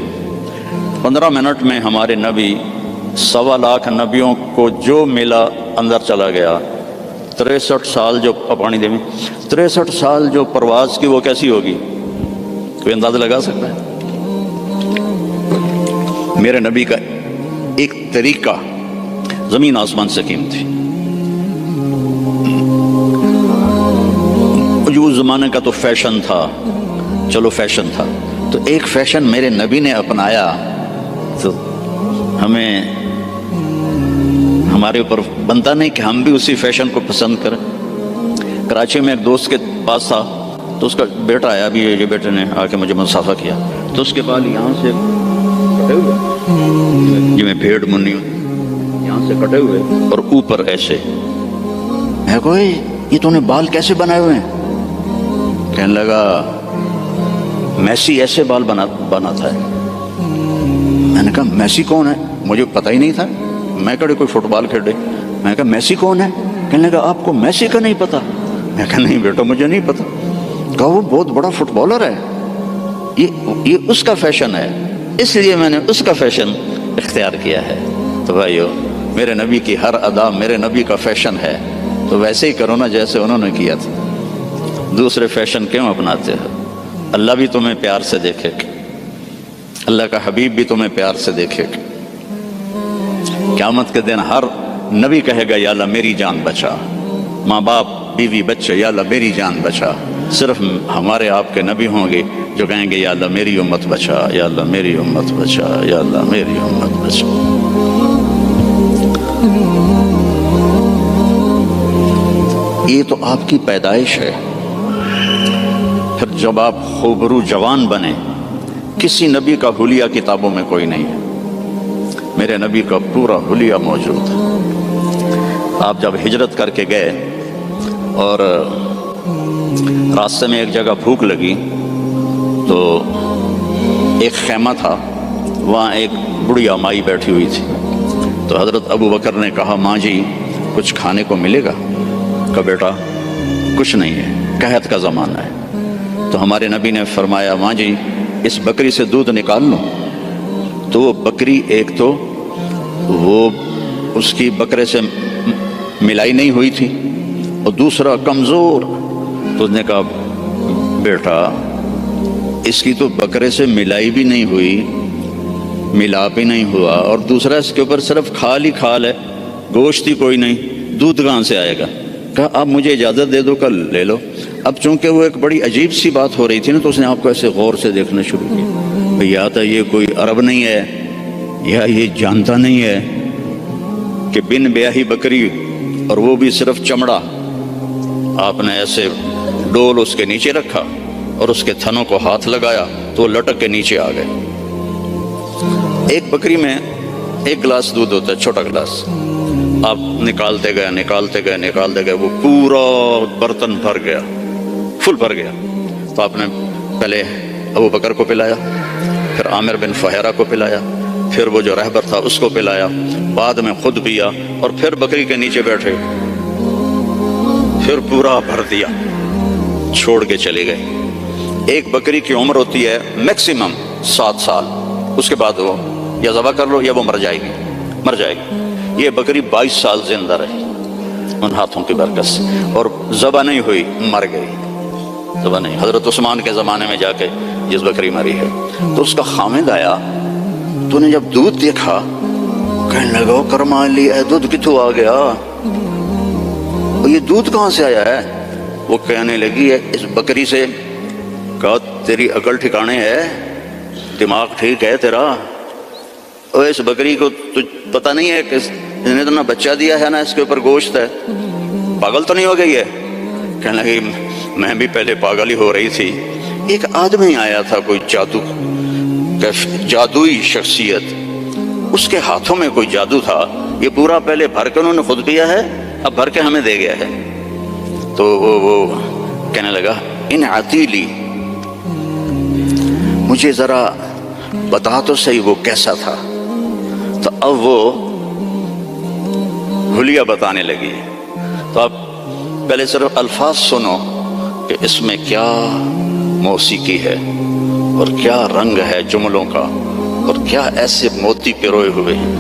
15 منٹ میں ہمارے نبی 1.25 لاکھ نبیوں کو جو ملا اندر چلا گیا۔ 63 سال جو پانی دے میں 63 سال جو پرواز کی وہ کیسی ہوگی؟ کوئی اندازہ لگا سکتا ہے؟ میرے نبی کا ایک طریقہ زمین آسمان سے قیمتی، جو اس زمانے کا تو فیشن تھا، چلو فیشن تھا، تو ایک فیشن میرے نبی نے اپنایا تو ہمیں ہمارے اوپر بنتا نہیں کہ ہم بھی اسی فیشن کو پسند کریں۔ کراچی میں ایک دوست کے پاس تھا تو اس کا بیٹا آیا، ابھی یہ بیٹے نے آ کے مجھے مصافحہ کیا، تو اس کے بال یہاں سے کٹے ہوئے، جی میں بھیڑ منی یہاں سے کٹے ہوئے اور اوپر ایسے۔ میں کہا یہ تو نے بال کیسے بنائے ہوئے ہیں؟ کہنے لگا میسی ایسے بال بناتا ہے۔ میں نے کہا میسی کون ہے؟ مجھے پتہ ہی نہیں تھا، میں کہا کوئی فٹ بال کھیلے۔ میں نے کہا میسی کون ہے؟ کہنے لگا آپ کو میسی کا نہیں پتا؟ میں کہا نہیں بیٹا مجھے نہیں پتا۔ کہا وہ بہت بڑا فٹ بالر ہے، یہ اس کا فیشن ہے، اس لیے میں نے اس کا فیشن اختیار کیا ہے۔ تو بھائیو میرے نبی کی ہر ادا میرے نبی کا فیشن ہے، تو ویسے ہی کرو نا جیسے انہوں نے کیا تھا۔ دوسرے فیشن کیوں اپناتے ہو؟ اللہ بھی تمہیں پیار سے دیکھے گا، اللہ کا حبیب بھی تمہیں پیار سے دیکھے گا۔ قیامت کے دن ہر نبی کہے گا یا اللہ میری جان بچا، ماں باپ بیوی بچے یا اللہ میری جان بچا۔ صرف ہمارے آپ کے نبی ہوں گے جو کہیں گے یا اللہ میری امت بچا، یا اللہ میری امت بچا، یا اللہ میری امت بچا۔ یہ تو آپ کی پیدائش ہے۔ پھر جب آپ خوبرو جوان بنے، کسی نبی کا حلیہ کتابوں میں کوئی نہیں ہے، میرے نبی کا پورا حلیہ موجود ہے۔ آپ جب ہجرت کر کے گئے اور راستے میں ایک جگہ بھوک لگی تو ایک خیمہ تھا، وہاں ایک بڑھیا مائی بیٹھی ہوئی تھی، تو حضرت ابو بکر نے کہا ماں جی کچھ کھانے کو ملے گا؟ کہا بیٹا کچھ نہیں ہے، قحط کا زمانہ ہے۔ تو ہمارے نبی نے فرمایا ماں جی اس بکری سے دودھ نکال لو۔ تو وہ بکری ایک تو وہ اس کی بکرے سے ملائی نہیں ہوئی تھی اور دوسرا کمزور، تو اس نے کہا بیٹا اس کی تو بکرے سے ملائی بھی نہیں ہوئی، ملاپ ہی نہیں ہوا، اور دوسرا اس کے اوپر صرف کھال ہی کھال ہے، گوشت ہی کوئی نہیں، دودھ کہاں سے آئے گا؟ کہا اب مجھے اجازت دے دو کل لے لو۔ اب چونکہ وہ ایک بڑی عجیب سی بات ہو رہی تھی نا، تو اس نے آپ کو ایسے غور سے دیکھنا شروع کیا، یا تو یہ کوئی عرب نہیں ہے یا یہ جانتا نہیں ہے کہ بن بیاہی بکری اور وہ بھی صرف چمڑا۔ آپ نے ایسے ڈول اس کے نیچے رکھا اور اس کے تھنوں کو ہاتھ لگایا تو وہ لٹک کے نیچے آ گئے۔ ایک بکری میں 1 گلاس دودھ ہوتا ہے، چھوٹا گلاس، آپ نکالتے گئے وہ پورا برتن بھر گیا، فل بھر گیا۔ تو آپ نے پہلے ابو بکر کو پلایا، پھر عامر بن فہیرہ کو پلایا، پھر وہ جو رہبر تھا اس کو پلایا، بعد میں خود پیا، اور پھر بکری کے نیچے بیٹھے، پھر پورا بھر دیا، چھوڑ کے چلے گئے۔ ایک بکری کی عمر ہوتی ہے میکسیمم 7 سال، اس کے بعد وہ یا ذبح کر لو یا وہ مر جائے گی۔ یہ بکری 22 سال زندہ رہی۔ ان ہاتھوں کی برکت سے، اور ذبح نہیں ہوئی، مر گئی، ذبح نہیں۔ حضرت عثمان کے زمانے میں جا کے جس بکری مری ہے، تو اس کا خامد آیا، تو نے جب دودھ دیکھا کہنے لگا کرما لی، اے دودھ کتوں آ گیا، یہ دودھ کہاں سے آیا ہے؟ وہ کہنے لگی ہے اس بکری سے۔ کہا تیری عقل ٹھکانے ہے، دماغ ٹھیک ہے تیرا؟ اور اس بکری کو پتہ نہیں ہے کہ اس نے تو نہ بچہ دیا ہے نہ اس کے اوپر گوشت ہے، پاگل تو نہیں ہو گئی ہے؟ کہنے لگی میں بھی پہلے پاگل ہی ہو رہی تھی۔ ایک آدمی آیا تھا، کوئی جادوئی شخصیت، اس کے ہاتھوں میں کوئی جادو تھا، یہ پورا پہلے بھر کے انہوں نے خود پیا ہے، اب بھر کے ہمیں دے گیا ہے۔ تو وہ کہنے لگا ان عتیلی، مجھے ذرا بتا تو صحیح وہ کیسا تھا۔ تو اب وہ حلیہ بتانے لگی۔ تو اب پہلے صرف الفاظ سنو کہ اس میں کیا موسیقی ہے اور کیا رنگ ہے جملوں کا، اور کیا ایسے موتی پروئے ہوئے ہیں۔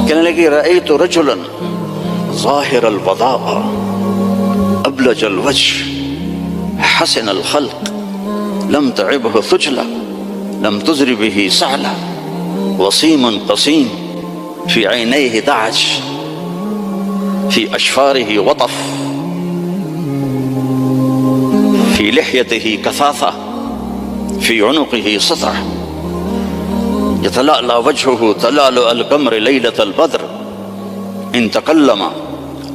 کہنے لگی رأیت رجلا ظاہر الوضاء ابلج الوجه حسن الخلق لم تعبه ثجلة لم تزر به سعلة وسيم قصيم في عينيه دعج في أشفاره وطف في لحيته كثافة في عنقه سطع يتلألأ وجهه تلألؤ القمر ليلة البدر إن تكلم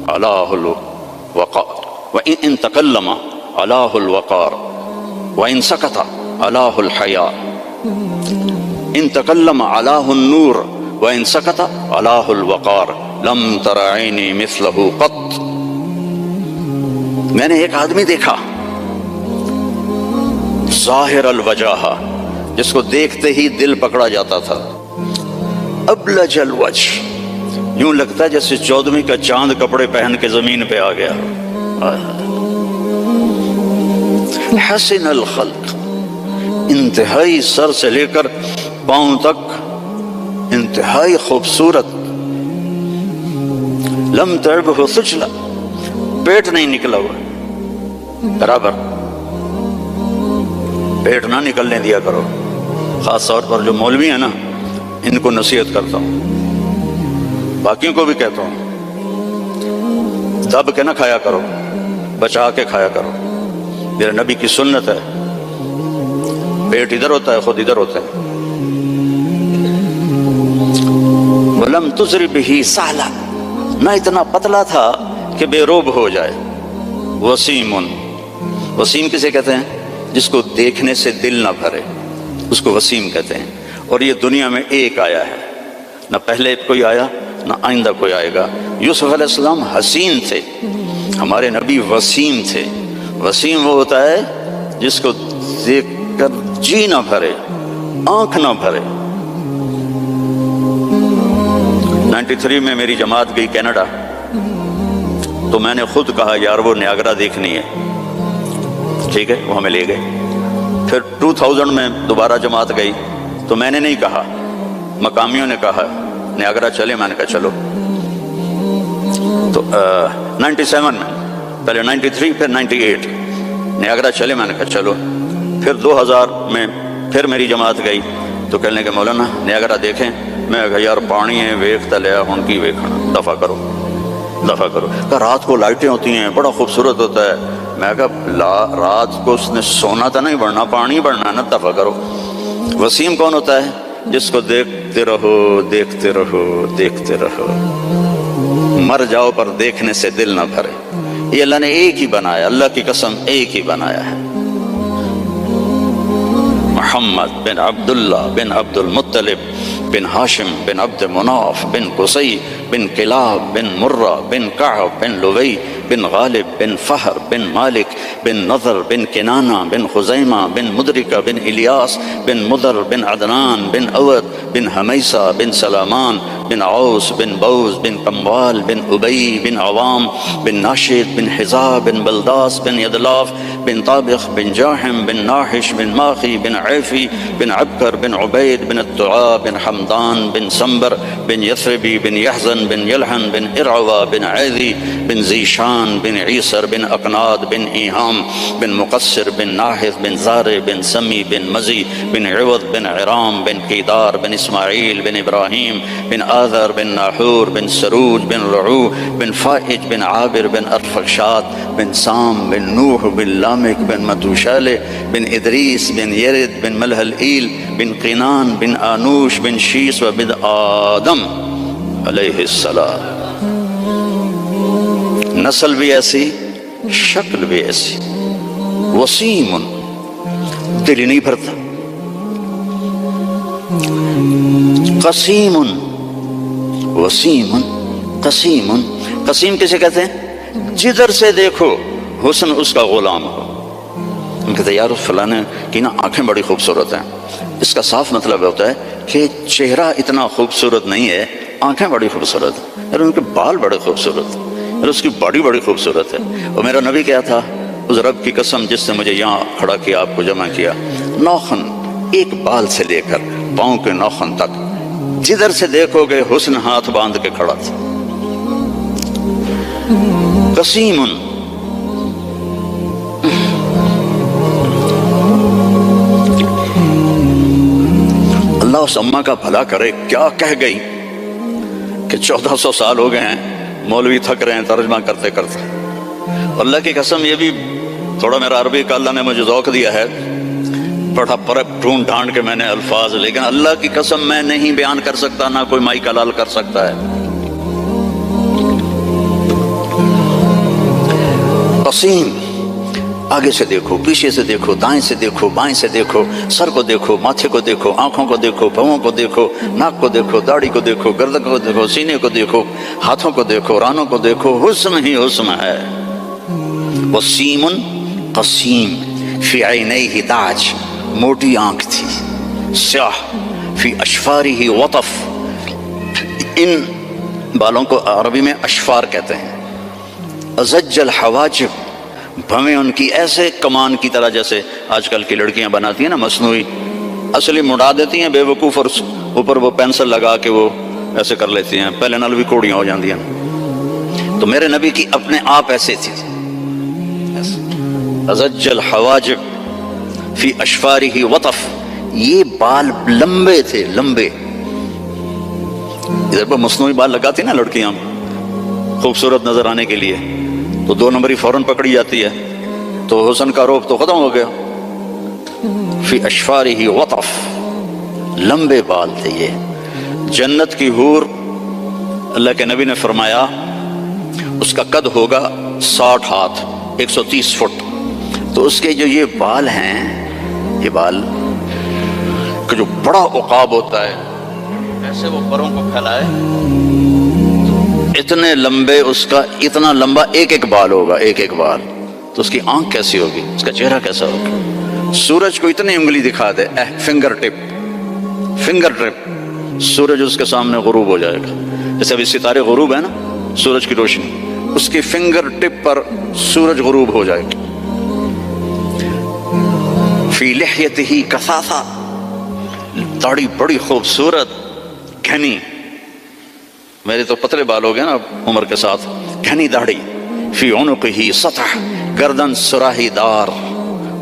علاه الوقار وإن تكلم علاه الوقار وإن سكت علاه الحياء إن تكلم علاه النور وإن سكت علاه الوقار لم تر عيني مثله قط۔ میں نے ایک آدمی دیکھا ظاہر الوجہ، جس کو دیکھتے ہی دل پکڑا جاتا تھا، ابلج الوجہ، یوں لگتا ہے جیسے 14ویں کا چاند کپڑے پہن کے زمین پہ آ گیا، حسن الخلق، انتہائی سر سے لے کر پاؤں تک انتہائی خوبصورت، لم تعبه ثجلہ، پیٹ نہیں نکلا ہوا، برابر پیٹ نہ نکلنے دیا کرو، خاص طور پر جو مولوی ہیں نا، ان کو نصیحت کرتا ہوں، باقیوں کو بھی کہتا ہوں، دب کے نہ کھایا کرو، بچا کے کھایا کرو، میرے نبی کی سنت ہے، پیٹ ادھر ہوتا ہے خود ادھر ہوتا ہے۔ وَلَمْ تُزْرِ بِهِ سَعْلًا، نہ اتنا پتلا تھا کہ بے روب ہو جائے۔ وسیم، وسیم کسے کہتے ہیں؟ جس کو دیکھنے سے دل نہ بھرے، اس کو وسیم کہتے ہیں۔ اور یہ دنیا میں ایک آیا ہے، نہ پہلے کوئی آیا نہ آئندہ کوئی آئے گا۔ یوسف علیہ السلام حسین تھے، ہمارے نبی وسیم تھے۔ وسیم وہ ہوتا ہے جس کو دیکھ کر جی نہ بھرے، آنکھ نہ بھرے۔ 93 میں میری جماعت گئی کینیڈا، تو میں نے خود کہا یار وہ نیاگرا دیکھنی ہے، ٹھیک ہے، وہ ہمیں لے گئے۔ پھر 2000 میں دوبارہ جماعت گئی، تو میں نے نہیں کہا، مقامیوں نے کہا نیاگرا چلے، میں نے کہا چلو۔ تو 97 میں، پہلے 93 پھر 98، نیاگرا چلے، میں نے کہا چلو۔ پھر 2000 میں پھر میری جماعت گئی، تو کہنے کہ مولانا نیاگرا دیکھیں، میں کہا یار پانی ہے ویکھتا لیا ہن کی ویکھنا، دفع کرو دفع کرو۔ کہا رات کو لائٹیں ہوتی ہیں، بڑا خوبصورت ہوتا ہے۔ میں کہا رات کو اس نے سونا تو نہیں بڑھنا، پانی بڑھنا نا، دفع کرو۔ وسیم کون ہوتا ہے؟ جس کو دیکھتے رہو دیکھتے رہو دیکھتے رہو، مر جاؤ پر دیکھنے سے دل نہ بھرے۔ یہ اللہ نے ایک ہی بنایا، اللہ کی قسم ایک ہی بنایا ہے۔ محمد بن عبداللہ بن عبد المطلب بن ہاشم بن عبد مناف بن قصی بن کلاب بن مرہ بن کعب بن لوی بن غالب بن فہر بن مالک بن نضر بن کنانہ بن خزیمہ بن مدرکہ بن الیاس بن مدر بن عدنان بن اود بن حمیسہ بن سلامان بن عوس بن بوز بن قموال بن ابی بن عوام بن ناشد بن حزا بن بلداس بن یدلاف بن طابخ بن جاحم بن ناحش بن ماخی بن عیفی بن عبکر بن عبید بن الدعاء بن حمدان بن سنبر بن یثربی بن یحزن بن یلحن بن ارعوا بن عیدی بن زیشان بن عیسر بن اقناد بن ایہام بن مقصر بن ناحث بن زار بن سمی بن مزی بن عوض بن عرام بن قیدار بن اسماعیل بن ابراہیم بن آذر بن ناحور بن سروج بن رعو بن فائج بن عابر بن ارفخشاد بن سام بن نوح بن لامک بن متوشالہ بن ادریس بن یرد بن ملہلئیل بن قینان بن آنوش بن شیس و بن آدم علیہ السلام. نسل بھی ایسی، شکل بھی ایسی. وسیم، دل ہی نہیں بھرتا. قسیم، وسیم قسیم. قسیم کسے کہتے ہیں؟ جدھر سے دیکھو حسن اس کا غلام ہو. ہم کہتے ہیں یار فلانے کی نا آنکھیں بڑی خوبصورت ہیں. اس کا صاف مطلب ہوتا ہے کہ چہرہ اتنا خوبصورت نہیں ہے، آنکھیں بڑی خوبصورت ہیں، اور ان کے بال بڑے خوبصورت ہیں، اور اس کی باڈی بڑی خوبصورت ہے. اور میرا نبی کیا تھا؟ اس رب کی قسم جس نے مجھے یہاں کھڑا کیا، آپ کو جمع کیا، ناخن ایک بال سے لے کر پاؤں کے ناخن تک جدھر سے دیکھو گے حسن ہاتھ باندھ کے کھڑا تھا. قسیم. اللہ اس اماں کا بھلا کرے، کیا کہہ گئی کہ 1400 سال ہو گئے ہیں، مولوی تھک رہے ہیں ترجمہ کرتے کرتے. اللہ کی قسم یہ بھی تھوڑا میرا عربی کا اللہ نے مجھے ذوق دیا ہے، پڑھا ڈھونڈ ڈھانڈ کے میں نے الفاظ، لیکن اللہ کی قسم میں نہیں بیان کر سکتا، نہ کوئی مائی کلال کر سکتا ہے. قسیم. آگے سے دیکھو، پیچھے سے دیکھو، دائیں سے دیکھو، بائیں سے دیکھو، سر کو دیکھو، ماتھے کو دیکھو، آنکھوں کو دیکھو، پاؤں کو دیکھو، ناک کو دیکھو، داڑھی کو دیکھو، گردن کو دیکھو، سینے کو دیکھو، ہاتھوں کو دیکھو، رانوں کو دیکھو، حسن ہی حسن ہے. وسیم قسیم. فی عینیہ داج، موٹی آنکھ تھی، سیاہ. فی اشفارہ وطف، ان بالوں کو عربی میں اشفار کہتے ہیں. ازج الحواجب، بھویں ان کی ایسے کمان کی طرح جیسے آج کل کی لڑکیاں بناتی ہیں نا مصنوعی، اصلی مڑا دیتی ہیں بے وقوف، اور اوپر وہ پینسل لگا کے وہ ایسے کر لیتی ہیں، پہلے نال بھی کوڑیاں ہو جاندی ہیں. تو میرے نبی کی اپنے آپ ایسے تھی. ازج الحواجب فی اشفارہ وطف، یہ بال لمبے تھے، لمبے. ادھر پر مصنوعی بال لگاتی نا لڑکیاں خوبصورت نظر آنے کے لیے، تو 2 نمبری فوراً پکڑی جاتی ہے، تو حسن کا روپ تو ختم ہو گیا. فی اشفارہ وطف، لمبے بال تھے یہ. جنت کی حور، اللہ کے نبی نے فرمایا اس کا قد ہوگا 60 ہاتھ، 130 فٹ. تو اس کے جو یہ بال ہیں، یہ بال کہ جو بڑا عقاب ہوتا ہے، ایسے وہ پروں کو پھیلائے، اتنے لمبے، اس کا اتنا لمبا ایک ایک بال ہوگا، ایک ایک بال. تو اس کی آنکھ کیسی ہوگی، اس کا چہرہ کیسا ہوگا. سورج کو اتنی انگلی دکھا دے، فنگر ٹپ، سورج اس کے سامنے غروب ہو جائے گا. جیسے ابھی ستارے غروب ہے نا، سورج کی روشنی، اس کی فنگر ٹپ پر سورج غروب ہو جائے گا. فی لحیتہ کثافہ، داڑھی بڑی خوبصورت گھنی. میرے تو پتلے بال ہو گئے نا عمر کے ساتھ، گھنی داڑھی. فی عنقہ سطح، گردن سراہی دار،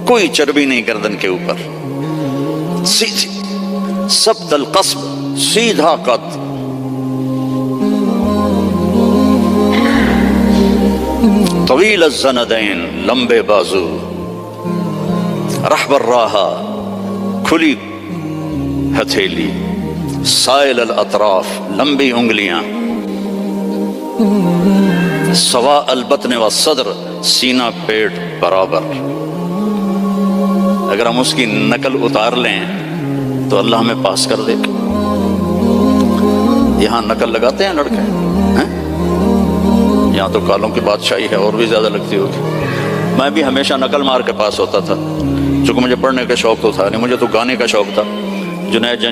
کوئی چربی نہیں گردن کے اوپر، سیدھی. سبط القصب، سیدھا قد. طویل الزندین، لمبے بازو. رحب الراحہ، کھلی ہتھیلی. سائل الاطراف، لمبی انگلیاں. سواء البطن والصدر، سینہ پیٹ برابر. اگر ہم اس کی نقل اتار لیں تو اللہ ہمیں پاس کر دے. یہاں نقل لگاتے ہیں لڑکے، یہاں تو کالوں کی بادشاہی ہے، اور بھی زیادہ لگتی ہوگی. میں بھی ہمیشہ نقل مار کے پاس ہوتا تھا، چونکہ مجھے پڑھنے کا شوق تو تھا نہیں، مجھے تو گانے کا شوق تھا. جنید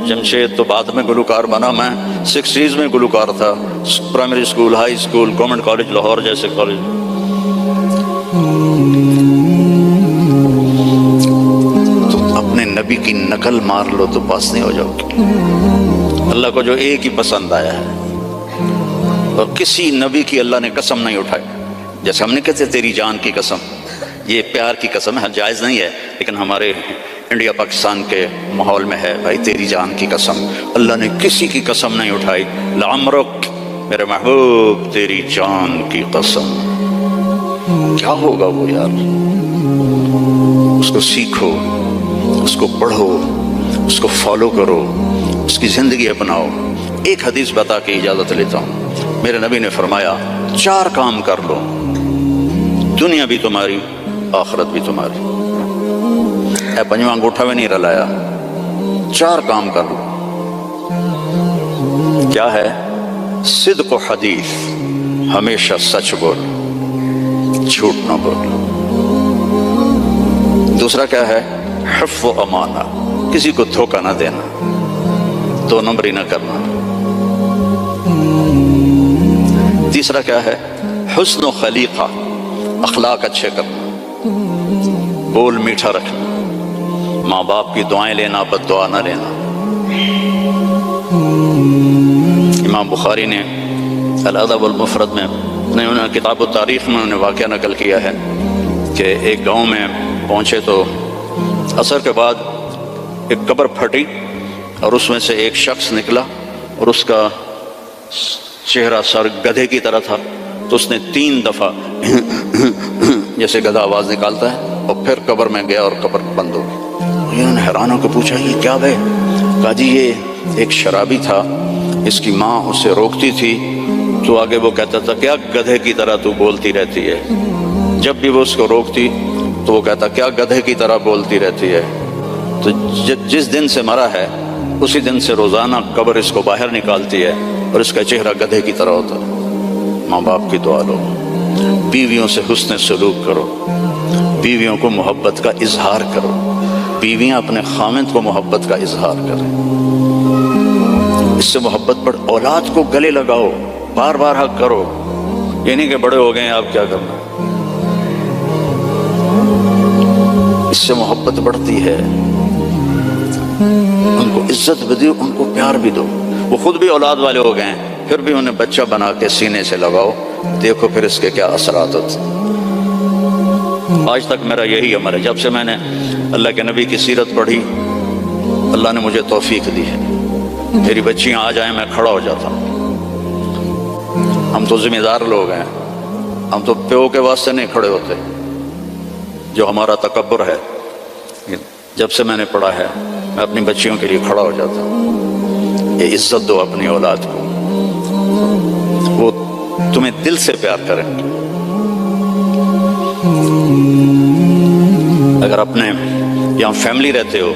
جمشید تو بعد میں گلوکار بنا، میں 60s میں گلوکار تھا، primary school, high school, government college Lahore جیسے کالج۔ تو اپنے نبی کی نقل مار لو تو پاس نہیں ہو جاؤ گے۔ اللہ کو جو ایک ہی پسند آیا ہے، اور کسی نبی کی اللہ نے قسم نہیں اٹھائی، جیسے ہم نے کہتے تیری جان کی قسم، یہ پیار کی قسم ہے، جائز نہیں ہے، لیکن ہمارے انڈیا پاکستان کے ماحول میں ہے بھائی تیری جان کی قسم۔ اللہ نے کسی کی قسم نہیں اٹھائی، لعمرک میرے محبوب تیری جان کی قسم۔ کیا ہوگا وہ یار؟ اس کو سیکھو، اس کو پڑھو، اس کو فالو کرو، اس کی زندگی اپناؤ۔ ایک حدیث بتا کے اجازت لیتا ہوں، میرے نبی نے فرمایا 4 کام کر لو، دنیا بھی تمہاری آخرت بھی تمہاری۔ اے پنجواں انگوٹھا میں نہیں رلایا، 4 کام کر لو۔ کیا ہے؟ صدق و حدیث، ہمیشہ سچ بول، جھوٹ نہ بول۔ دوسرا کیا ہے؟ حفظ و امانہ، کسی کو دھوکہ نہ دینا، 2 نمبری نہ کرنا۔ تیسرا کیا ہے؟ حسن و خلیقہ، اخلاق اچھے کرنا، بول میٹھا رکھنا، ماں باپ کی دعائیں لینا، بد دعا نہ لینا۔ امام بخاری نے الادب المفرد میں انہوں نے کتاب التاریخ میں انہوں نے واقعہ نقل کیا ہے کہ ایک گاؤں میں پہنچے تو عصر کے بعد ایک قبر پھٹی اور اس میں سے ایک شخص نکلا اور اس کا چہرہ سر گدھے کی طرح تھا، تو اس نے 3 دفعہ جیسے گدھا آواز نکالتا ہے اور پھر قبر میں گیا اور قبر بند ہو گئی۔ انہوں نے حیران ہو کے پوچھا یہ کیا ہے؟ کہا جی یہ ایک شرابی تھا، اس کی ماں اسے روکتی تھی تو آگے وہ کہتا تھا کیا گدھے کی طرح تو بولتی رہتی ہے، جب بھی وہ اس کو روکتی تو وہ کہتا کیا گدھے کی طرح بولتی رہتی ہے۔ تو جس دن سے مرا ہے اسی دن سے روزانہ قبر اس کو باہر نکالتی ہے اور اس کا چہرہ گدھے کی طرح ہوتا ہے۔ ماں باپ کی دعا لو، بیویوں سے حسن سلوک کرو، بیویوں کو محبت کا اظہار کرو، بیویاں اپنے خاوند کو محبت کا اظہار کریں، اس سے محبت بڑھ۔ اولاد کو گلے لگاؤ، بار بار حق کرو، یہ نہیں کہ بڑے ہو گئے ہیں آپ کیا کرنا، اس سے محبت بڑھتی ہے۔ ان کو عزت بھی دو، ان کو پیار بھی دو، وہ خود بھی اولاد والے ہو گئے ہیں پھر بھی انہیں بچہ بنا کے سینے سے لگاؤ، دیکھو پھر اس کے کیا اثرات ہوتے۔ آج تک میرا یہی عمل ہے، جب سے میں نے اللہ کے نبی کی سیرت پڑھی اللہ نے مجھے توفیق دی ہے، میری بچیاں آ جائیں میں کھڑا ہو جاتا ہوں۔ ہم تو ذمہ دار لوگ ہیں، ہم تو پیو کے واسطے نہیں کھڑے ہوتے، جو ہمارا تکبر ہے۔ جب سے میں نے پڑھا ہے میں اپنی بچیوں کے لیے کھڑا ہو جاتا ہوں۔ یہ عزت دو اپنی اولاد کو، وہ تمہیں دل سے پیار کریں۔ اگر اپنے یہاں فیملی رہتے ہو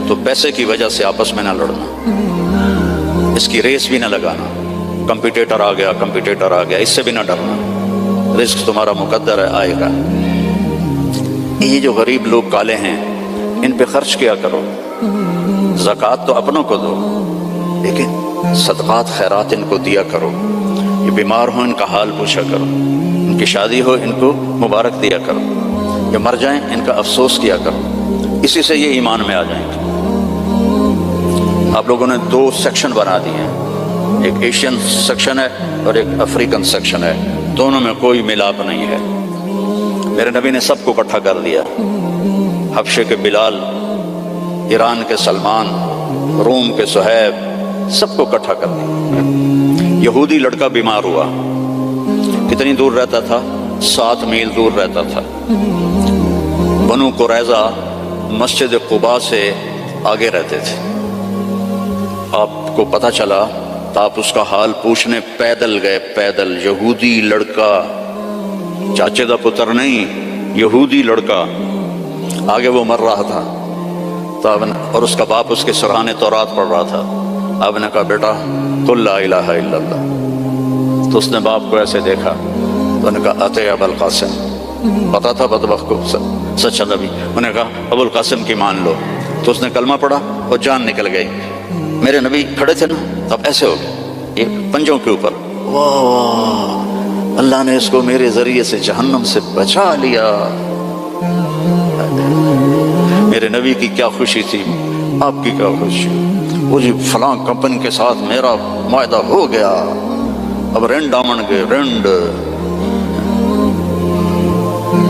تو پیسے کی وجہ سے آپس میں نہ لڑنا، اس کی ریس بھی نہ لگانا، کمپیٹیٹر آ گیا اس سے بھی نہ ڈرنا، رزق تمہارا مقدر ہے، آئے گا۔ یہ جو غریب لوگ کالے ہیں ان پہ خرچ کیا کرو، زکوٰۃ تو اپنوں کو دو لیکن صدقات خیرات ان کو دیا کرو، یہ بیمار ہو ان کا حال پوچھا کرو، ان کی شادی ہو ان کو مبارک دیا کرو، یہ مر جائیں ان کا افسوس کیا کرو، اسی سے یہ ایمان میں آ جائیں گے۔ آپ لوگوں نے 2 سیکشن بنا دیے ہیں، ایک ایشین سیکشن ہے اور ایک افریقن سیکشن ہے، دونوں میں کوئی ملاپ نہیں ہے۔ میرے نبی نے سب کو اکٹھا کر دیا، حبشے کے بلال، ایران کے سلمان، روم کے صہیب، سب کو اکٹھا کر دیا۔ یہودی لڑکا بیمار ہوا، کتنی دور رہتا تھا؟ 7 میل دور رہتا تھا۔ بنو قریظہ مسجد قباء سے آگے رہتے تھے، آپ کو پتہ چلا تو آپ اس کا حال پوچھنے پیدل گئے، پیدل، یہودی لڑکا، چاچے دا پتر نہیں، یہودی لڑکا، آگے وہ مر رہا تھا تو اور اس کا باپ اس کے سرحانے تورات پڑھ رہا تھا۔ آپ نے کہا بیٹا قل لا الہ الا اللہ، تو اس نے باپ کو ایسے دیکھا تو نے کہا اطیع ابا القاسم، پتا تھا بدبخت کو سچا نبی، انہوں نے کہا ابو القاسم کی مان لو، تو اس نے کلمہ پڑھا اور جان نکل گئی. میرے نبی کھڑے تھے نا، اب ایسے ہو گئے یہ پنجوں کے اوپر، واہ اللہ نے اس کو میرے ذریعے سے جہنم سے بچا لیا. میرے نبی کی کیا خوشی تھی، آپ کی کیا خوشی. وہ جی فلاں کمپنی کے ساتھ میرا معاہدہ ہو گیا، اب رینڈ آمن گے رینڈ.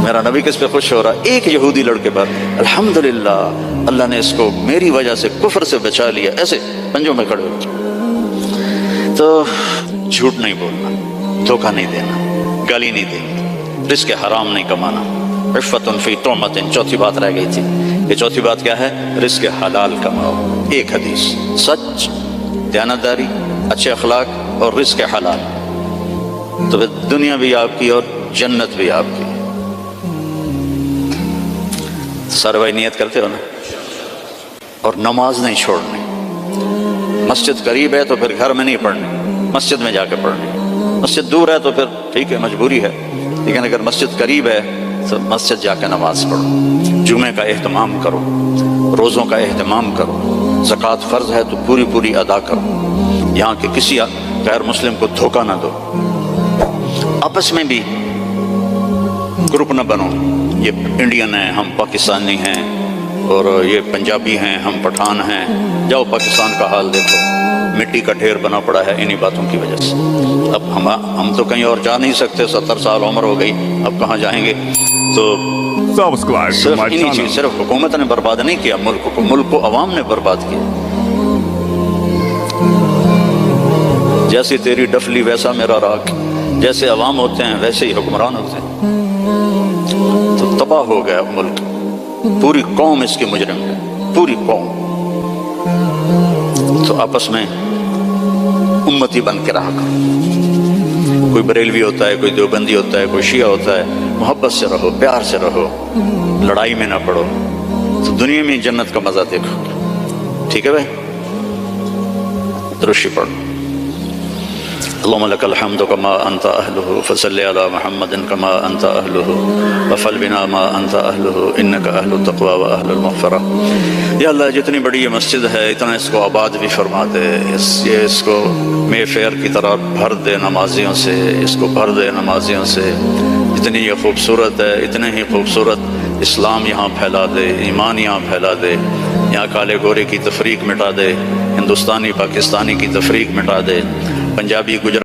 میرا نبی کس پہ خوش ہو رہا؟ ایک یہودی لڑکے پر الحمدللہ اللہ نے اس کو میری وجہ سے کفر سے بچا لیا. ایسے پنجوں میں کھڑے ہو. تو جھوٹ نہیں بولنا، دھوکہ نہیں دینا، گالی نہیں دینی، رزق حرام نہیں کمانا. عفت فی طعمت، چوتھی بات رہ گئی تھی. یہ چوتھی بات کیا ہے؟ رزق حلال کماؤ. ایک حدیث، سچ، دیانتداری، اچھے اخلاق اور رزق حلال، تو پھر دنیا بھی آپ کی اور جنت بھی آپ کی. سارے بھائی نیت کرتے ہو نا؟ اور نماز نہیں چھوڑنی. مسجد قریب ہے تو پھر گھر میں نہیں پڑھنی، مسجد میں جا کے پڑھنی. مسجد دور ہے تو پھر ٹھیک ہے مجبوری ہے، لیکن اگر مسجد قریب ہے تو مسجد جا کے نماز پڑھو. جمعے کا اہتمام کرو، روزوں کا اہتمام کرو. زکوٰۃ فرض ہے تو پوری پوری ادا کرو. یہاں کے کسی غیر مسلم کو دھوکہ نہ دو. آپس میں بھی گروپ نہ بنو، یہ انڈین ہیں ہم پاکستانی ہیں، اور یہ پنجابی ہیں ہم پٹھان ہیں. جاؤ پاکستان کا حال دیکھو، مٹی کا ڈھیر بنا پڑا ہے انہی باتوں کی وجہ سے. اب ہم تو کہیں اور جا نہیں سکتے، 70 سال عمر ہو گئی، اب کہاں جائیں گے؟ تو صرف انہی چیز، صرف حکومت نے برباد نہیں کیا ملک کو، ملک کو عوام نے برباد کیا. جیسی تیری ڈفلی ویسا میرا راگ، جیسے عوام ہوتے ہیں ویسے ہی حکمران ہوتے ہیں. تو تباہ ہو گیا ملک، پوری قوم اس کی مجرم ہے، پوری قوم. تو آپس میں امتی بن کے رہا کرو. کوئی بریلوی ہوتا ہے، کوئی دیوبندی ہوتا ہے، کوئی شیعہ ہوتا ہے، محبت سے رہو، پیار سے رہو، لڑائی میں نہ پڑو، تو دنیا میں جنت کا مزہ دیکھو. ٹھیک ہے بھائی؟ درشی پڑھو. اللهم لك الحمد كما أنت أهله فصل على محمد كما أنت أهله وفعل بنا ما أنت أهله إنك أهل التقوى وأهل المغفرة. یا اللہ جتنی بڑی یہ مسجد ہے اتنا اس کو آباد بھی فرما دے، اس کو مے فیئر کی طرح بھر دے نمازیوں سے، اس کو بھر دے نمازیوں سے. جتنی یہ خوبصورت ہے اتنے ہی خوبصورت اسلام یہاں پھیلا دے، ایمان یہاں پھیلا دے. یہاں کالے گورے کی تفریق مٹا دے، ہندوستانی پاکستانی کی تفریق مٹا دے، پنجابی گجرات